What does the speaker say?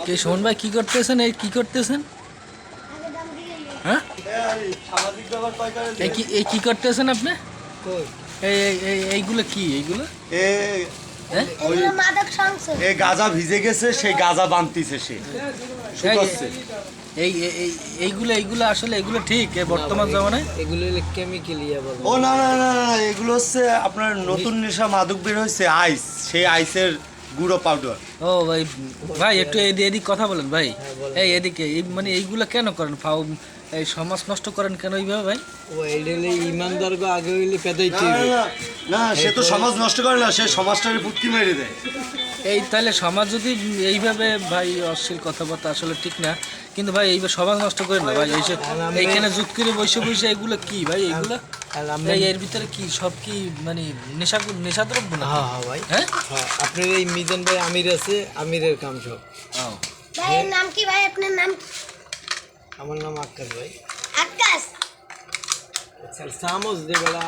কে শোন ভাই কি করতেছেন? এই কি করতেছেন? হ্যাঁ এই কি করতেছেন আপনি? এইগুলো কি এইগুলো? এই গাঁজা ভিজে গেছে, সেই গাঁজা বানতিছে সে শুকাচ্ছে। এইগুলো আসলে এগুলো ঠিক বর্তমান জমানায়? এগুলো কেমিক্যাল ও না না না না, এগুলো হচ্ছে আপনার নতুন নেশা মাদক বের হয়েছে, আইস। সেই আইসের গুঁড়ো পাউডার। ও ভাই ভাই একটু এদিক কথা বলেন ভাই। এই এদিকে মানে এইগুলো কেন করেন? এই সমাজ নষ্ট করেন কেন এইভাবে ভাই? ও এইডেলে ইমানদার গো আগে হইলে পেদাইতে না না না, সে তো সমাজ নষ্ট করে না, সে সমাজটাকে ফুটকি মেরে দেয়। এই তাহলে সমাজ যদি এইভাবে ভাই অশ্লীল কথাবার্তা আসলে ঠিক না, কিন্তু ভাই এইভাবে সমাজ নষ্ট করে না ভাই। এইখানে জুত করে বসে বসে এগুলো কি ভাই? এইগুলো এর ভিতরে কি সব কি মানে নেশাদ্রব্য না? হ্যাঁ হ্যাঁ ভাই, হ্যাঁ আপনার এই মিজান ভাই আমির আছে, আমিরের কাম সব। ভাইয়ের নাম কি ভাই? আপনার নাম? আমার নাম আক্কাস ভাই। আকাশ। চামচ দে বেলা।